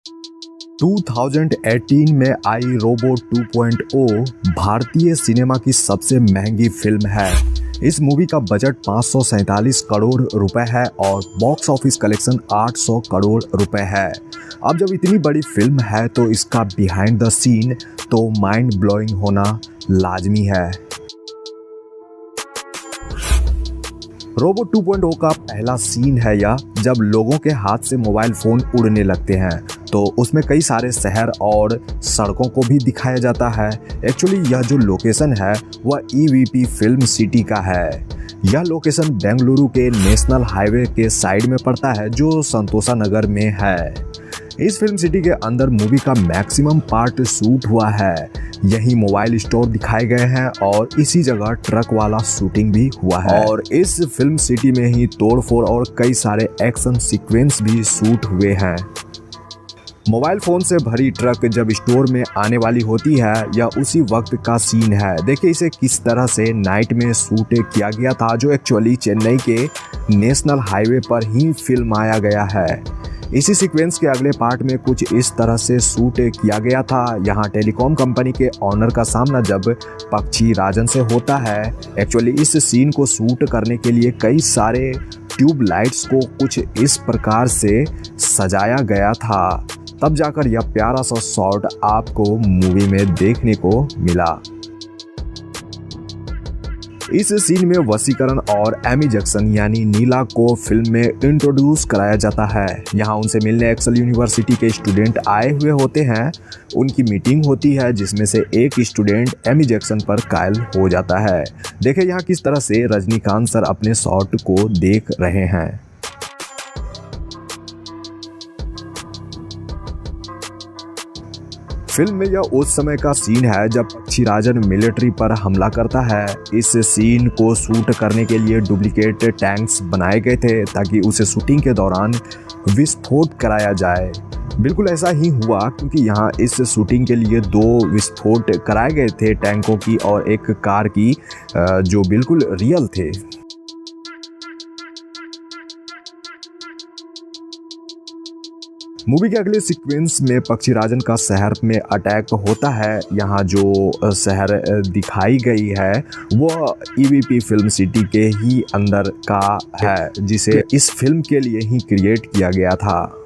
2018 में आई रोबो 2.0 भारतीय सिनेमा की सबसे महंगी फिल्म है। इस मूवी का बजट 547 करोड़ रुपए है और बॉक्स ऑफिस कलेक्शन 800 करोड़ रुपए है। अब जब इतनी बड़ी फिल्म है तो इसका बिहाइंड द सीन तो माइंड ब्लोइंग होना लाजमी है। रोबो 2.0 का पहला सीन है यह जब लोगों के हाथ से मोबाइल फ़ोन उड़ने लगते हैं, तो उसमें कई सारे शहर और सड़कों को भी दिखाया जाता है। एक्चुअली यह जो लोकेशन है वह EVP फिल्म सिटी का है। यह लोकेशन बेंगलुरु के नेशनल हाईवे के साइड में पड़ता है जो संतोषा नगर में है। इस फिल्म सिटी के अंदर मूवी का मैक्सिमम पार्ट शूट हुआ है। यही मोबाइल स्टोर दिखाए गए हैं और इसी जगह ट्रक वाला शूटिंग भी हुआ है और इस फिल्म सिटी में ही तोड़फोड़ और कई सारे एक्शन सीक्वेंस भी शूट हुए हैं। मोबाइल फ़ोन से भरी ट्रक जब स्टोर में आने वाली होती है यह उसी वक्त का सीन है। देखिए इसे किस तरह से नाइट में शूट किया गया था, जो एक्चुअली चेन्नई के नेशनल हाईवे पर ही फिल्माया गया है। इसी सीक्वेंस के अगले पार्ट में कुछ इस तरह से शूट किया गया था। यहाँ टेलीकॉम कंपनी के ऑनर का सामना जब पक्षी राजन से होता है। एक्चुअली इस सीन को शूट करने के लिए कई सारे ट्यूब लाइट्स को कुछ इस प्रकार से सजाया गया था, तब जाकर यह प्यारा सा शॉट आपको मूवी में देखने को मिला। इस सीन में वसीकरण और एमी जैक्सन यानी नीला को फिल्म में इंट्रोड्यूस कराया जाता है। यहाँ उनसे मिलने एक्सेल यूनिवर्सिटी के स्टूडेंट आए हुए होते हैं। उनकी मीटिंग होती है जिसमें से एक स्टूडेंट एमी जैक्सन पर कायल हो जाता है। देखिए यहाँ किस तरह से रजनीकांत सर अपने शॉट को देख रहे हैं। फिल्म में यह उस समय का सीन है जब पक्षी राजन मिलिट्री पर हमला करता है। इस सीन को शूट करने के लिए डुप्लीकेट टैंक्स बनाए गए थे ताकि उसे शूटिंग के दौरान विस्फोट कराया जाए। बिल्कुल ऐसा ही हुआ क्योंकि यहाँ इस शूटिंग के लिए 2 विस्फोट कराए गए थे, टैंकों की और एक कार की, जो बिल्कुल रियल थे। मूवी के अगले सीक्वेंस में पक्षी राजन का शहर में अटैक होता है। यहाँ जो शहर दिखाई गई है वो EVP फिल्म सिटी के ही अंदर का है, जिसे इस फिल्म के लिए ही क्रिएट किया गया था।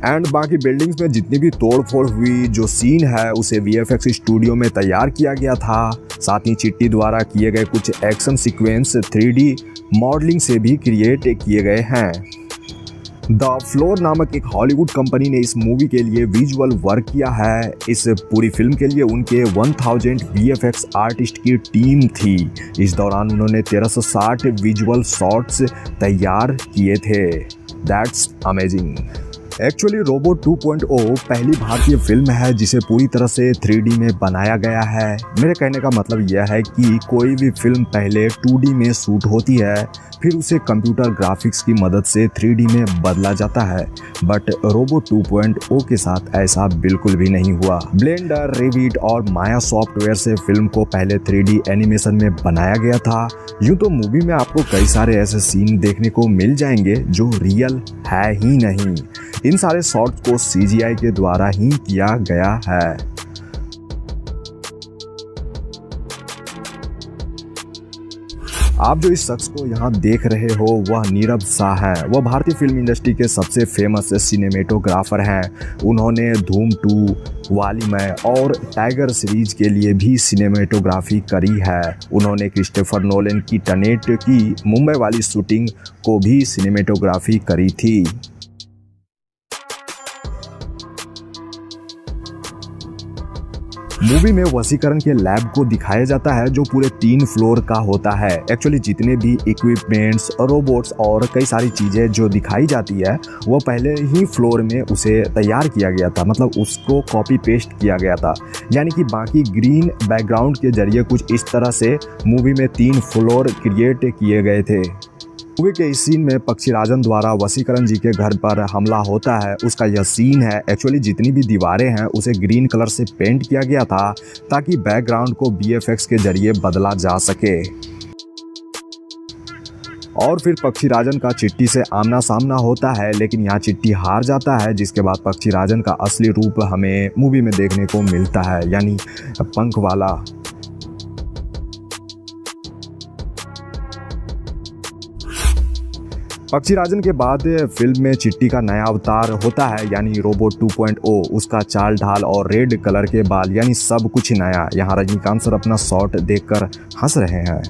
एंड बाकी बिल्डिंग्स में जितनी भी तोड़फोड़ हुई जो सीन है उसे VFX स्टूडियो में तैयार किया गया था। साथ ही चिट्टी द्वारा किए गए कुछ एक्शन सीक्वेंस 3D मॉडलिंग से भी क्रिएट किए गए हैं। द फ्लोर नामक एक हॉलीवुड कंपनी ने इस मूवी के लिए विजुअल वर्क किया है। इस पूरी फिल्म के लिए उनके 1000 VFX आर्टिस्ट की टीम थी। इस दौरान उन्होंने 1360 विजुअल शॉट्स तैयार किए थे। That's amazing. एक्चुअली रोबो 2.0 पहली भारतीय फिल्म है जिसे पूरी तरह से 3D में बनाया गया है। मेरे कहने का मतलब यह है कि कोई भी फिल्म पहले 2D में शूट होती है, फिर उसे कंप्यूटर ग्राफिक्स की मदद से 3D में बदला जाता है, बट रोबो 2.0 के साथ ऐसा बिल्कुल भी नहीं हुआ। ब्लेंडर, रेविट और माया सॉफ्टवेयर से फिल्म को पहले 3D एनिमेशन में बनाया गया था। यूँ तो मूवी में आपको कई सारे ऐसे सीन देखने को मिल जाएंगे जो रियल है ही नहीं। इन सारे शॉट्स को CGI के द्वारा ही किया गया है। आप जो इस शख्स को यहाँ देख रहे हो वह नीरव शाह है। वह भारतीय फिल्म इंडस्ट्री के सबसे फेमस सिनेमेटोग्राफर हैं। उन्होंने धूम 2, वाली मैं और टाइगर सीरीज के लिए भी सिनेमेटोग्राफी करी है। उन्होंने क्रिस्टोफर नोलन की टेनेट की मुंबई वाली शूटिंग को भी सिनेमेटोग्राफी करी थी। मूवी में वसीकरण के लैब को दिखाया जाता है जो पूरे 3 फ्लोर का होता है। एक्चुअली जितने भी इक्विपमेंट्स, रोबोट्स और कई सारी चीज़ें जो दिखाई जाती है वो पहले ही फ्लोर में उसे तैयार किया गया था, मतलब उसको कॉपी पेस्ट किया गया था। यानी कि बाकी ग्रीन बैकग्राउंड के जरिए कुछ इस तरह से मूवी में 3 फ्लोर क्रिएट किए गए थे। मूवी के इस सीन में पक्षी राजन द्वारा वसीकरण जी के घर पर हमला होता है, उसका यह सीन है। एक्चुअली जितनी भी दीवारें हैं उसे ग्रीन कलर से पेंट किया गया था ताकि बैकग्राउंड को VFX के जरिए बदला जा सके। और फिर पक्षीराजन का चिट्टी से आमना सामना होता है, लेकिन यहाँ चिट्टी हार जाता है, जिसके बाद पक्षीराजन का असली रूप हमें मूवी में देखने को मिलता है, यानी पंख वाला। पक्षीराजन के बाद फिल्म में चिट्टी का नया अवतार होता है, यानी रोबोट 2.0। उसका चाल ढाल और रेड कलर के बाल, यानी सब कुछ नया। यहाँ रजनीकांत सर अपना शॉट देखकर हंस रहे हैं।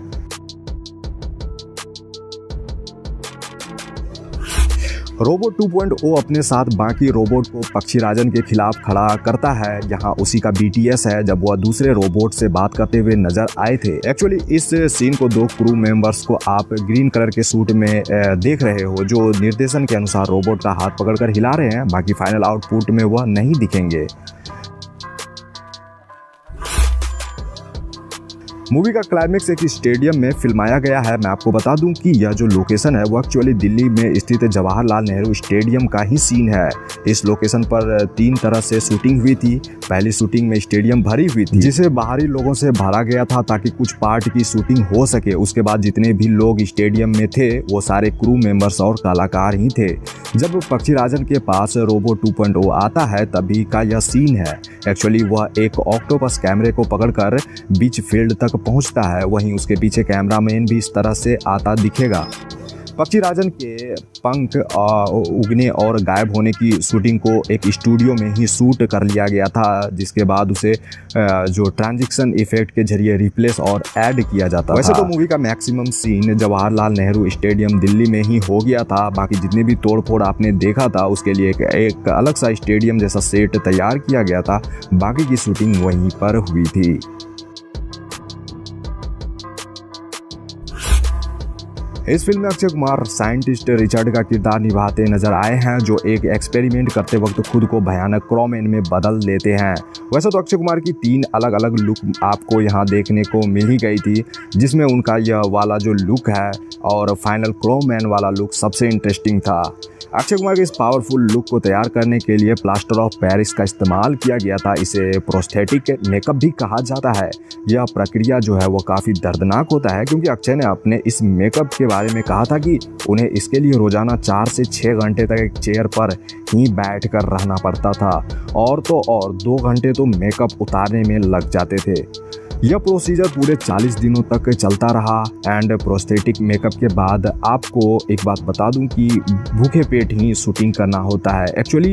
रोबोट 2.0 अपने साथ बाकी रोबोट को पक्षीराजन के खिलाफ खड़ा करता है। यहाँ उसी का BTS है जब वह दूसरे रोबोट से बात करते हुए नजर आए थे। एक्चुअली इस सीन को दो क्रू मेंबर्स को आप ग्रीन कलर के सूट में देख रहे हो, जो निर्देशन के अनुसार रोबोट का हाथ पकड़कर हिला रहे हैं। बाकी फाइनल आउटपुट में वह नहीं दिखेंगे। मूवी का क्लाइमेक्स एक स्टेडियम में फिल्माया गया है। मैं आपको बता दूं कि यह जो लोकेशन है वो एक्चुअली दिल्ली में स्थित जवाहरलाल नेहरू स्टेडियम का ही सीन है। इस लोकेशन पर 3 तरह से शूटिंग हुई थी। पहली शूटिंग में स्टेडियम भरी हुई थी, जिसे बाहरी लोगों से भरा गया था ताकि कुछ पार्ट की शूटिंग हो सके। उसके बाद जितने भी लोग स्टेडियम में थे वो सारे क्रू मेंबर्स और कलाकार ही थे। जब पक्षीराजन के पास रोबोट 2.0 आता है तभी का यह सीन है। एक्चुअली वह एक ऑक्टोपस कैमरे को पकड़कर बीच फील्ड तक पहुंचता है, वहीं उसके पीछे कैमरामैन भी इस तरह से आता दिखेगा। पक्षीराजन के पंख उगने और गायब होने की शूटिंग को एक स्टूडियो में ही शूट कर लिया गया था, जिसके बाद उसे जो ट्रांजिशन इफेक्ट के जरिए रिप्लेस और ऐड किया जाता था। वैसे तो मूवी का maximum scene Jawaharlal Nehru stadium Delhi में ही हो गया था। बाकी जितने भी तोड़फोड़ आपने देखा था उसके लिए एक अलग सा स्टेडियम जैसा सेट तैयार किया गया था। बाकी की शूटिंग वहीं पर हुई थी। इस फिल्म में अक्षय कुमार साइंटिस्ट रिचर्ड का किरदार निभाते नजर आए हैं, जो एक एक्सपेरिमेंट करते वक्त खुद को भयानक क्रोमैन में बदल लेते हैं। वैसे तो अक्षय कुमार की 3 अलग अलग लुक आपको यहाँ देखने को मिल ही गई थी, जिसमें उनका यह वाला जो लुक है और फाइनल क्रोमैन वाला लुक सबसे इंटरेस्टिंग था। अक्षय कुमार के इस पावरफुल लुक को तैयार करने के लिए प्लास्टर ऑफ पेरिस का इस्तेमाल किया गया था। इसे प्रोस्थेटिक मेकअप भी कहा जाता है। यह प्रक्रिया जो है वो काफ़ी दर्दनाक होता है, क्योंकि अक्षय ने अपने इस मेकअप के बारे में कहा था कि उन्हें इसके लिए रोजाना 4 से 6 घंटे तक एक चेयर पर ही बैठ कर रहना पड़ता था, और तो और 2 घंटे तो मेकअप उतारने में लग जाते थे। यह प्रोसीजर पूरे 40 दिनों तक चलता रहा। एंड प्रोस्थेटिक मेकअप के बाद आपको एक बात बता दूं कि भूखे पेट ही शूटिंग करना होता है। एक्चुअली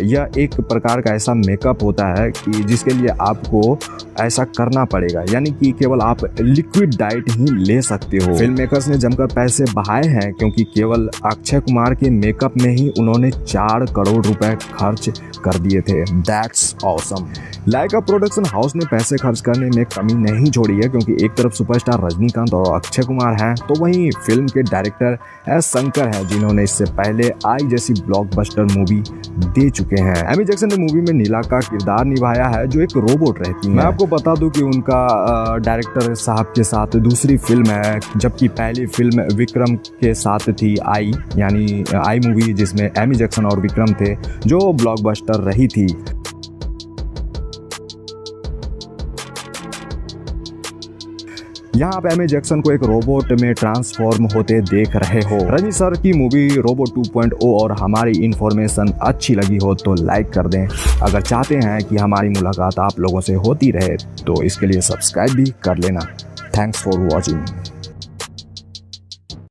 यह एक प्रकार का ऐसा मेकअप होता है कि जिसके लिए आपको ऐसा करना पड़ेगा, यानी कि केवल आप लिक्विड डाइट ही ले सकते हो। फिल्म मेकर्स ने जमकर पैसे बहाए हैं, क्योंकि केवल अक्षय कुमार के मेकअप में ही उन्होंने 4 करोड़ रुपए खर्च कर दिए थे। That's awesome. Lyca production house ने पैसे खर्च करने में कमी नहीं छोड़ी है, क्योंकि एक तरफ सुपरस्टार रजनीकांत और अक्षय कुमार हैं, तो वहीं फिल्म के डायरेक्टर एस शंकर हैं, जिन्होंने इससे पहले आई जैसी ब्लॉकबस्टर मूवी दे चुके हैं। एमी जैक्सन ने मूवी में नीला का किरदार निभाया है, जो एक रोबोट रहती है। मैं आपको बता दूं कि उनका डायरेक्टर साहब के साथ दूसरी फिल्म है, जबकि पहली फिल्म विक्रम के साथ थी आई, यानी आई मूवी, जिसमें एमी जैक्सन और विक्रम थे, जो ब्लॉकबस्टर रही थी। यहाँ आप एमी जैक्सन को एक रोबोट में ट्रांसफॉर्म होते देख रहे हो। रजनी सर की मूवी रोबोट 2.0 और हमारी इन्फॉर्मेशन अच्छी लगी हो तो लाइक कर दें। अगर चाहते हैं कि हमारी मुलाकात आप लोगों से होती रहे तो इसके लिए सब्सक्राइब भी कर लेना। Thanks for watching.